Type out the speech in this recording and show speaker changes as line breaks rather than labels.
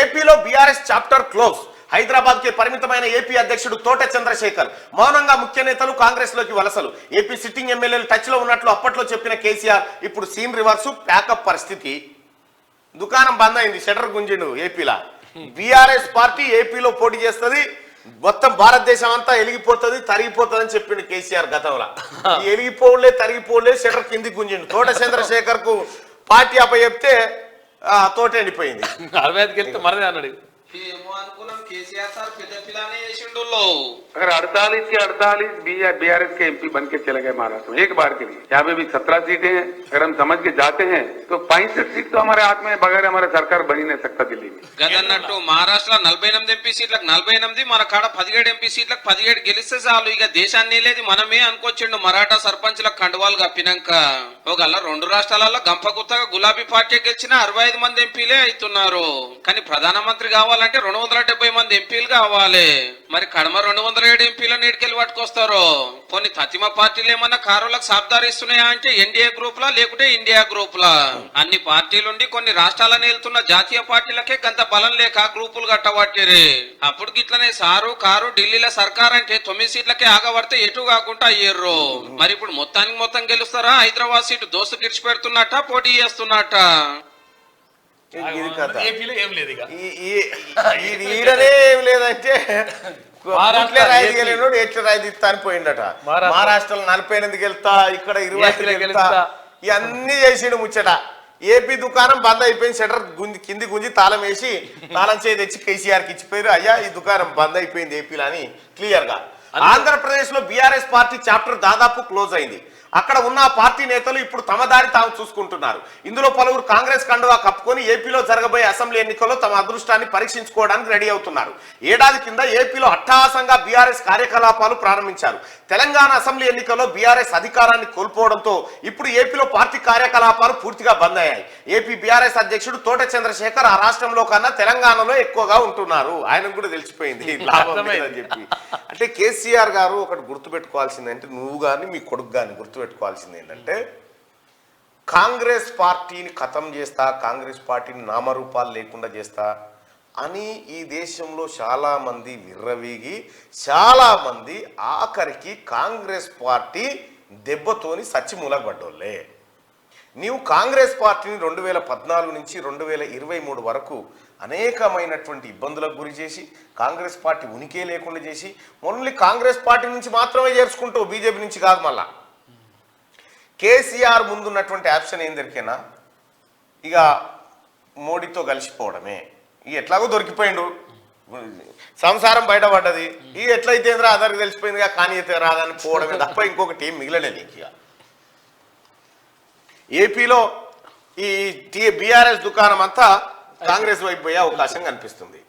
ఏపీలో BRS chapter close. Hyderabad కి పరిమితమైన ఏపీ అధ్యక్షుడు తోట చంద్రశేఖర్ మౌనంగా ముఖ్య నేతలు కాంగ్రెస్ లోకి వలసలు. ఏపీ సిట్టింగ్ ఎమ్మెల్యేలు టచ్ లో ఉన్నట్లు అప్పట్లో చెప్పిన కేసీఆర్ ఇప్పుడు సీన్ రివర్సు, ప్యాకప్ పరిస్థితి. దుకాణం బంద్ అయింది, షటర్ గుంజిండు ఏపీలా. బీఆర్ఎస్ పార్టీ ఏపీలో పోటీ చేస్తుంది, మొత్తం భారతదేశం అంతా ఎలిగిపోతుంది, తరిగిపోతుంది అని చెప్పిండు కేసీఆర్ గతంలో. ఎలిగిపోలే, తరిగిపోలే, షటర్ కిందికి గుంజిండు. తోట చంద్రశేఖర్ కు పార్టీ అప్ప చెప్తే తోట ఎండిపోయింది.
65 వెళ్తే మనదే అన్నాడు.
अगर 48 के 48 बीआरएस के एमपी बन के चले गए महाराष्ट्र में एक बार के लिए। यहाँ पे भी 17 सीटें हैं। अगर हम समझ के जाते हैं तो 65 सीट तो हमारे हाथ में बगैर हमारे सरकार बन ही नहीं सकता दिल्ली में।
గదన్నట్టు మహారాష్ట్రలో 48 ఎంపీ సీట్లకు 48, మన కాడ 17 ఎంపీ సీట్లకు 17 గెలిస్తే చాలు, ఇక దేశాన్ని లేదు మనమే అనుకోవచ్చిండు. మరాఠా సర్పంచ్లకు కండువాలు కప్పినాక ఒకళ్ళ 2 రాష్ట్రాలలో గంపగుత్తగా గులాబీ పార్టీ గెలిచిన 65 మంది ఎంపీలే అవుతున్నారు. కానీ ప్రధానమంత్రి కావాలంటే 270 మంది ఎంపీలు కావాలి. మరి కడమ 207 ఎంపీల నీటికెళ్ళి పట్టుకొస్తారు. కొన్ని తతిమ పార్టీలు ఏమన్నా కారులకు సాబ్దారి ఇస్తున్నాయా అంటే ఎన్డీఏ గ్రూప్ లా లేకుంటే ఇండియా గ్రూప్ లా. అన్ని పార్టీలుండి కొన్ని రాష్ట్రాలను వెళ్తున్న జాతీయ పార్టీలకే గంత బలం లేక గ్రూపులు కట్టబట్టిరి. అప్పుడు గిట్లనే సారు కారు ఢిల్లీలో సర్కార్ అంటే 9 సీట్లకే ఆగబడితే ఎటు కాకుండా అయ్యారు. మరి ఇప్పుడు మొత్తానికి మొత్తం గెలుస్తారా? హైదరాబాద్ సీటు దోస్తు గిడిచి పెడుతున్నట్ట, పోటీ చేస్తున్నట్ట.
ఏపీలో ఏం లేదు,
ఈడనే ఏం లేదంటే ఎట్లా రాయి తీస్తా అని పోయిండట. మహారాష్ట్రలో 48 వెళ్తా, ఇక్కడ 20 వెళ్తా, ఇవన్నీ చేసిండు ముచ్చట. ఏపీ దుకాణం బంద్ అయిపోయింది, షటర్ కింది గుంజి తాళం వేసి తాళం చేయి తెచ్చి కేసీఆర్ కి ఇచ్చిపోయారు. అయ్యా ఈ దుకాణం బంద్ అయిపోయింది ఏపీలో అని క్లియర్ గా. ఆంధ్రప్రదేశ్ లో బీఆర్ఎస్ పార్టీ చాప్టర్ దాదాపు క్లోజ్ అయింది. అక్కడ ఉన్న పార్టీ నేతలు ఇప్పుడు తమ దారి తాము చూసుకుంటున్నారు. ఇందులో పలువురు కాంగ్రెస్ కండువా కప్పుకొని ఏపీలో జరగబోయే అసెంబ్లీ ఎన్నికల్లో తమ అదృష్టాన్ని పరీక్షించుకోవడానికి రెడీ అవుతున్నారు. ఏడాది కింద ఏపీలో అట్టహాసంగా బీఆర్ఎస్ కార్యకలాపాలు ప్రారంభించారు. తెలంగాణ అసెంబ్లీ ఎన్నికల్లో బీఆర్ఎస్ అధికారాన్ని కోల్పోవడంతో ఇప్పుడు ఏపీలో పార్టీ కార్యకలాపాలు పూర్తిగా బంద్ అయ్యాయి. ఏపీ బీఆర్ఎస్ అధ్యక్షుడు తోట చంద్రశేఖర్ ఆ రాష్ట్రంలో కన్నా తెలంగాణలో ఎక్కువగా ఉంటున్నారు. ఆయనకు కూడా తెలిసిపోయింది లాభం లేదని చెప్పి. అంటే కేసీఆర్ గారు ఒకటి గుర్తుపెట్టుకోవాల్సిందంటే, నువ్వు కానీ మీ కొడుకు కానీ గుర్తుపెట్టుకోవాల్సింది ఏంటంటే, కాంగ్రెస్ పార్టీని ఖతం చేస్తా, కాంగ్రెస్ పార్టీని నామరూపాలు లేకుండా చేస్తా అని ఈ దేశంలో చాలా మంది విర్రవీగి, చాలా మంది ఆఖరికి కాంగ్రెస్ పార్టీ దెబ్బతోని సచ్చిమూలగబడ్డోళ్ళే. నీవు కాంగ్రెస్ పార్టీని 2014 నుంచి 2023 వరకు అనేకమైనటువంటి ఇబ్బందులకు గురి చేసి, కాంగ్రెస్ పార్టీ ఉనికే లేకుండా చేసి, ఓన్లీ కాంగ్రెస్ పార్టీ నుంచి మాత్రమే చేర్చుకుంటావు, బీజేపీ నుంచి కాదు. మళ్ళా కేసీఆర్ ముందున్నటువంటి ఆప్షన్ ఏం దొరికేనా, ఇక మోడీతో కలిసిపోవడమే. ఇక ఎట్లాగో దొరికిపోయిండు, సంసారం బయటపడ్డది. ఇక ఎట్లయితే అందరికి తెలిసిపోయిందిగా, కానీ అయితే రాదని పోవడమే తప్ప ఇంకొకటి ఏం మిగిలలేదు. ఇక ఏపీలో ఈ బీఆర్ఎస్ దుకాణం అంతా కాంగ్రెస్ వైపు పోయే అవకాశం కనిపిస్తుంది.